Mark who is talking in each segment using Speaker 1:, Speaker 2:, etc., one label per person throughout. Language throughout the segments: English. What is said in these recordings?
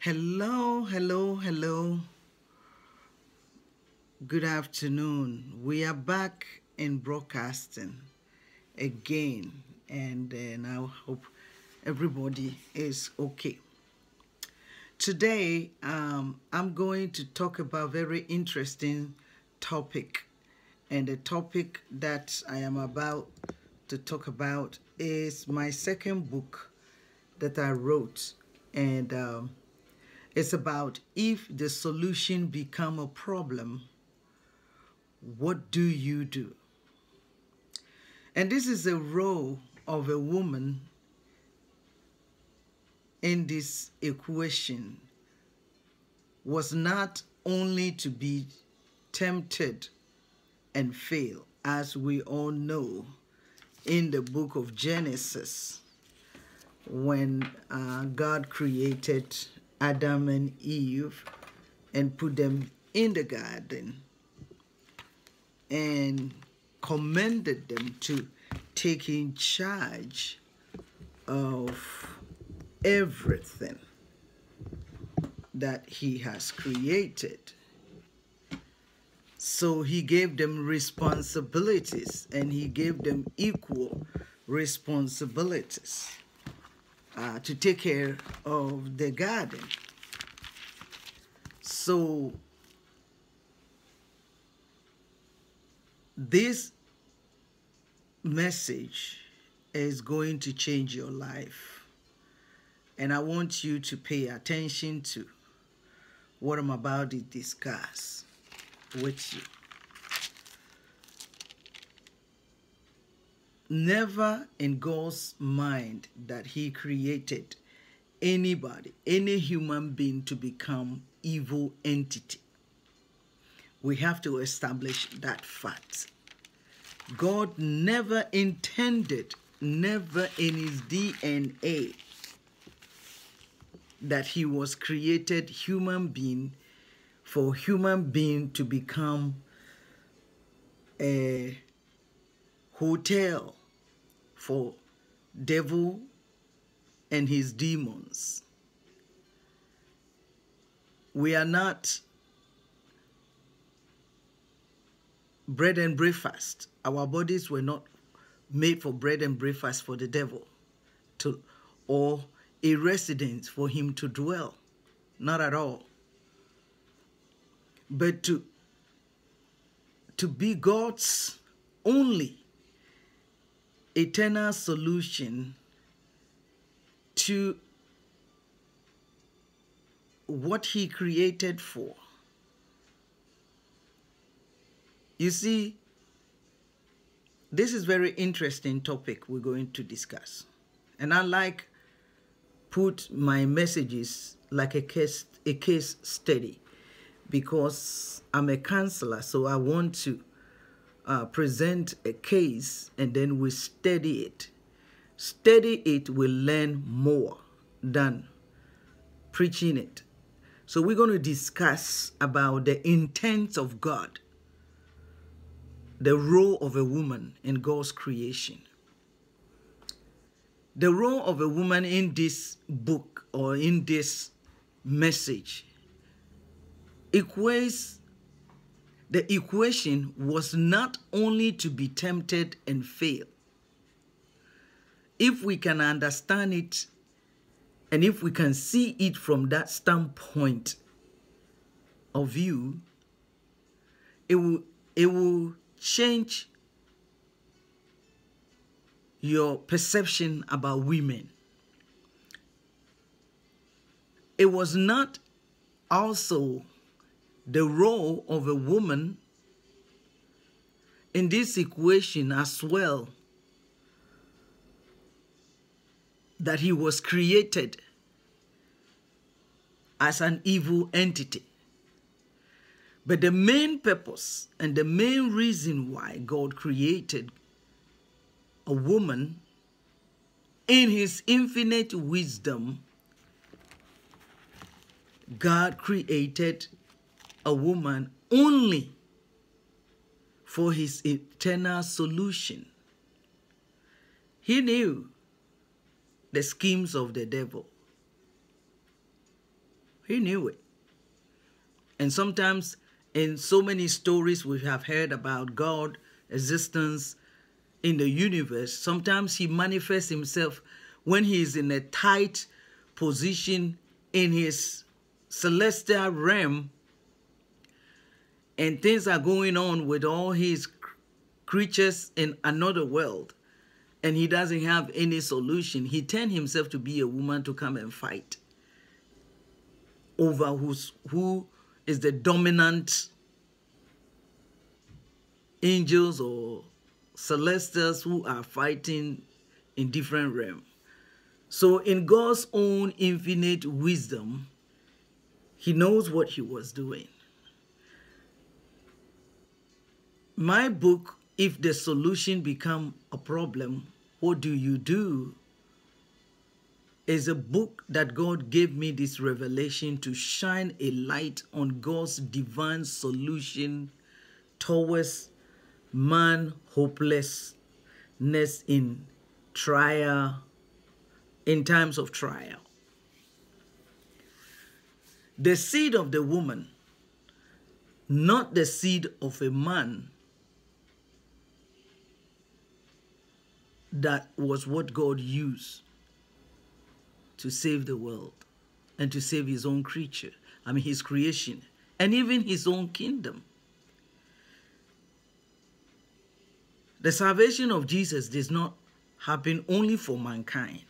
Speaker 1: Hello, hello, hello. Good afternoon. We are back in broadcasting again, and I hope everybody is okay. Today, I'm going to talk about a very interesting topic, and the topic that I am about to talk about is my second book that I wrote, and it's about if the solution become a problem, what do you do? And this is the role of a woman in this equation, was not only to be tempted and fail, as we all know in the book of Genesis, when God created Adam and Eve and put them in the garden and commended them to take in charge of everything that he has created. So he gave them responsibilities, and he gave them equal responsibilities to take care of the garden. So this message is going to change your life, and I want you to pay attention to what I'm about to discuss with you. Never in God's mind that he created anybody, any human being, to become evil entity. We have to establish that fact. God never intended, never in his DNA, that he was created human being for human being to become a hotel for devil and his demons. We are not bread and breakfast. Our bodies were not made for bread and breakfast for the devil or a residence for him to dwell. Not at all. But to be God's only eternal solution to what he created for. You see, this is very interesting topic we're going to discuss. And I put my messages like a case study, because I'm a counselor, so I want to present a case, and then we study it. Study it, we'll learn more than preaching it. So we're going to discuss about the intent of God, the role of a woman in God's creation. The role of a woman in this book or in this message equates. The equation was not only to be tempted and fail. If we can understand it, and if we can see it from that standpoint of view, it will change your perception about women. It was not also the role of a woman in this equation as well, that he was created as an evil entity. But the main purpose and the main reason why God created a woman, in his infinite wisdom, God created a woman only for his eternal solution. He knew the schemes of the devil. He knew it. And sometimes in so many stories we have heard about God, existence in the universe, sometimes he manifests himself when he is in a tight position in his celestial realm and things are going on with all his creatures in another world and he doesn't have any solution. He turned himself to be a woman to come and fight over who is the dominant angels or celestials who are fighting in different realms. So in God's own infinite wisdom, he knows what he was doing. My book, If the Solution Become a Problem, What Do You Do?, is a book that God gave me this revelation to shine a light on God's divine solution towards man hopelessness in trial, in times of trial. The seed of the woman, not the seed of a man, that was what God used to save the world and to save his own creature, his creation, and even his own kingdom. The salvation of Jesus does not happen only for mankind.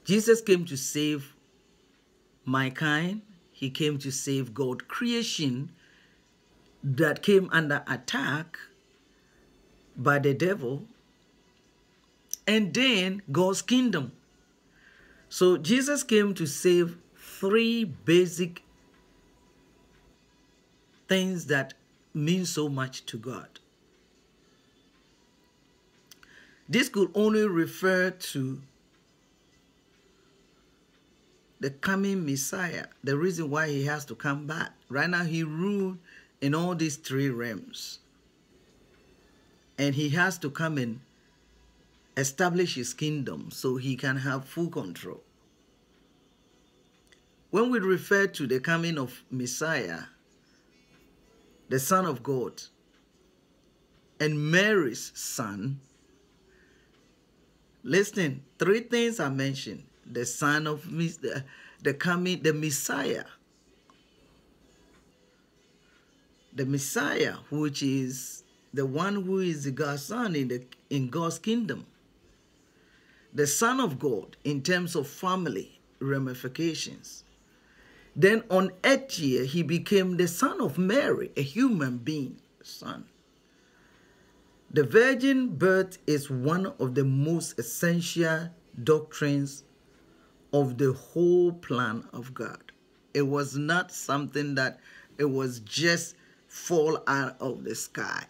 Speaker 1: Jesus came to save mankind. He came to save God's creation that came under attack by the devil, and then God's kingdom. So Jesus came to save three basic things that mean so much to God. This could only refer to the coming Messiah, the reason why he has to come back. Right now he ruled in all these three realms. And he has to come and establish his kingdom so he can have full control. When we refer to the coming of Messiah, the Son of God, and Mary's son, listen, three things are mentioned. The son of the Messiah. The Messiah, which is the one who is God's son in God's kingdom. The Son of God in terms of family ramifications. Then on earth here, he became the son of Mary, a human being, son. The virgin birth is one of the most essential doctrines of the whole plan of God. It was not something that it was just fall out of the sky.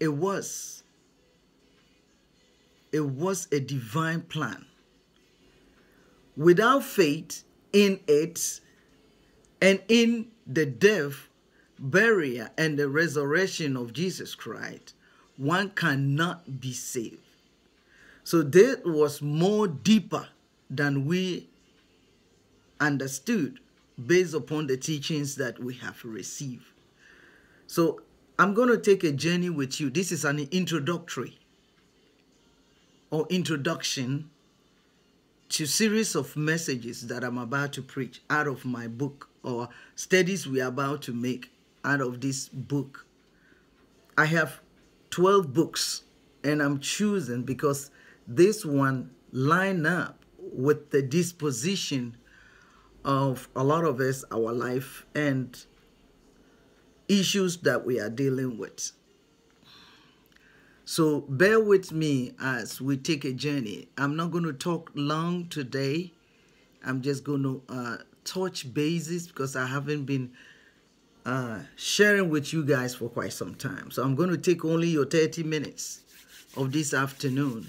Speaker 1: It was a divine plan. Without faith in it and in the death, burial, and the resurrection of Jesus Christ, one cannot be saved. So that was more deeper than we understood based upon the teachings that we have received. So I'm going to take a journey with you. This is an introduction to series of messages that I'm about to preach out of my book, or studies we are about to make out of this book. I have 12 books, and I'm choosing because this one line up with the disposition of a lot of us, our life, and issues that we are dealing with. So bear with me as we take a journey. I'm not going to talk long today. I'm just going to touch bases because I haven't been sharing with you guys for quite some time. So I'm going to take only your 30 minutes of this afternoon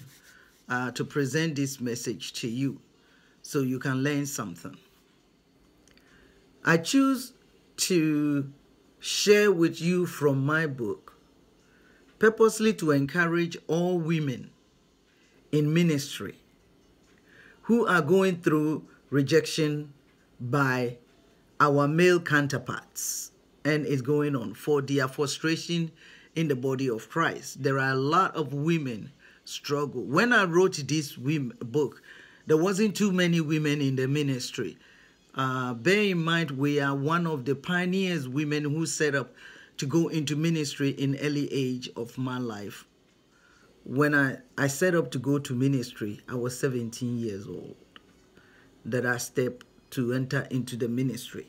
Speaker 1: to present this message to you so you can learn something. I choose to share with you from my book purposely to encourage all women in ministry who are going through rejection by our male counterparts, and it's going on for their frustration in the body of Christ. There are a lot of women struggle. When I wrote this book, there wasn't too many women in the ministry. Bear in mind, we are one of the pioneers women who set up to go into ministry in early age of my life. When I set up to go to ministry, I was 17 years old that I stepped to enter into the ministry.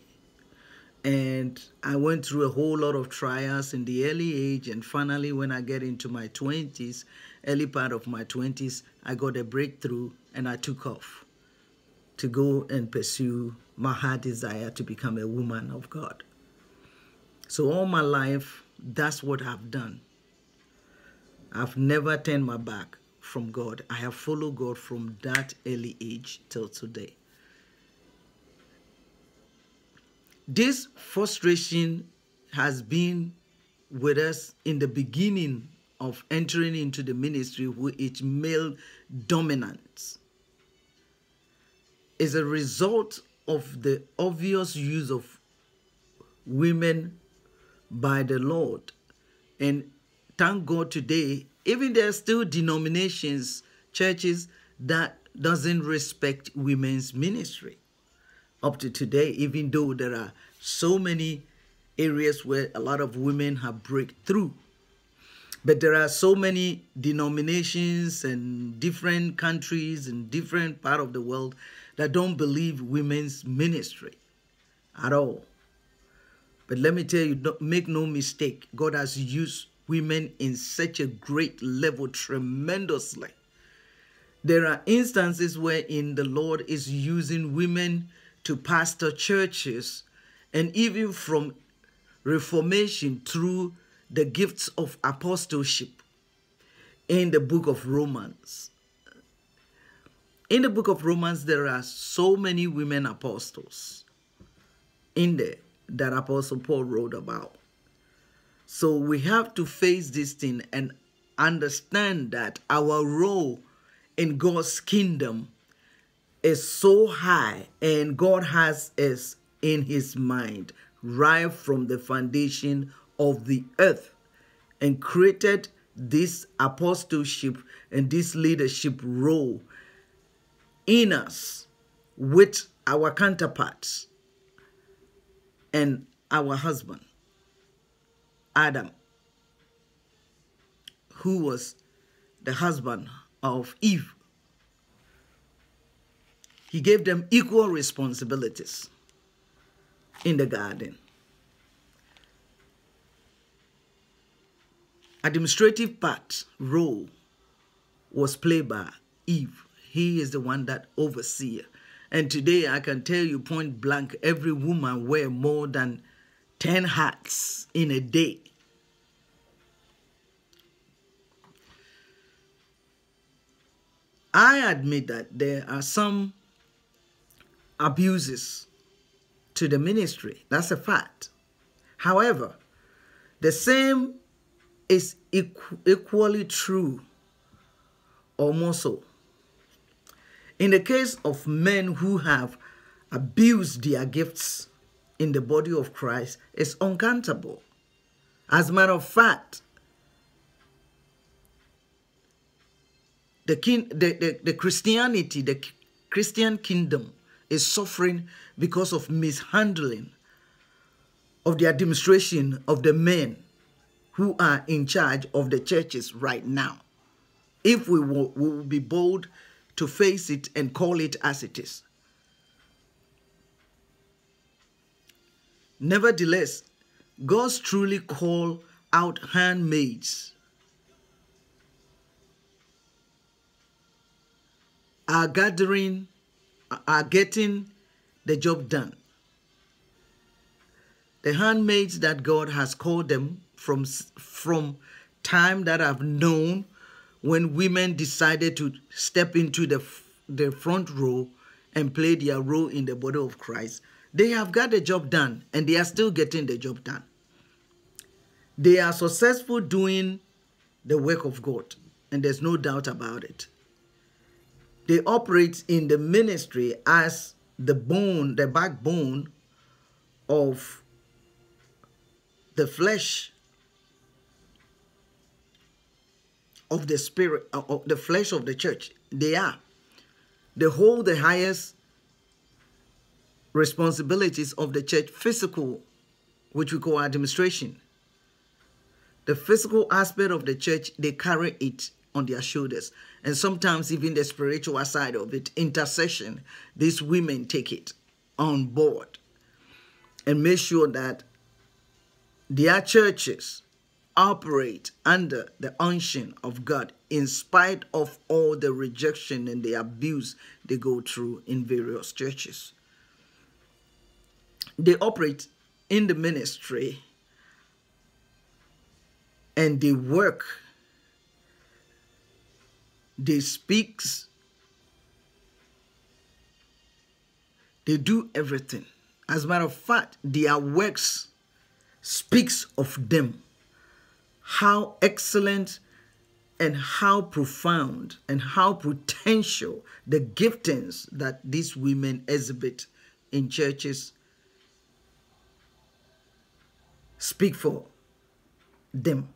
Speaker 1: And I went through a whole lot of trials in the early age, and finally when I get into my 20s, early part of my 20s, I got a breakthrough and I took off to go and pursue my heart desire to become a woman of God. So all my life, that's what I've done. I've never turned my back from God. I have followed God from that early age till today. This frustration has been with us in the beginning of entering into the ministry with its male dominance. It's a result of the obvious use of women by the Lord. And thank God today, even there are still denominations, churches that doesn't respect women's ministry. Up to today, even though there are so many areas where a lot of women have breakthrough. But there are so many denominations and different countries and different part of the world that don't believe women's ministry at all. But let me tell you, make no mistake, God has used women in such a great level tremendously. There are instances wherein the Lord is using women to pastor churches, and even from Reformation through the gifts of apostleship in the book of Romans. In the book of Romans, there are so many women apostles in there that Apostle Paul wrote about. So we have to face this thing and understand that our role in God's kingdom is so high, and God has us in his mind right from the foundation of the earth, and created this apostleship and this leadership role in us with our counterparts and our husband, Adam, who was the husband of Eve. He gave them equal responsibilities in the garden. Administrative part role was played by Eve. He is the one that overseer. And today I can tell you point blank, every woman wear more than 10 hats in a day. I admit that there are some abuses to the ministry. That's a fact. However, the same is equally true or more so in the case of men who have abused their gifts in the body of Christ. It's uncountable. As a matter of fact, the Christianity, the Christian kingdom is suffering because of mishandling of the administration of the men who are in charge of the churches right now. If we will be bold to face it and call it as it is. Nevertheless, God's truly call out handmaids are getting the job done. The handmaids that God has called them from time that I've known, when women decided to step into the front row and play their role in the body of Christ, they have got the job done, and they are still getting the job done. They are successful doing the work of God, and there's no doubt about it. They operate in the ministry as the bone, the backbone of the flesh of the spirit, of the flesh of the church. They hold the highest responsibilities of the church, physical, which we call administration. The physical aspect of the church, they carry it on their shoulders. And sometimes even the spiritual side of it, intercession, these women take it on board and make sure that their churches operate under the unction of God in spite of all the rejection and the abuse they go through in various churches. They operate in the ministry and they work, they speak, they do everything. As a matter of fact, their works speaks of them. How excellent and how profound and how potential the giftings that these women exhibit in churches speak for them.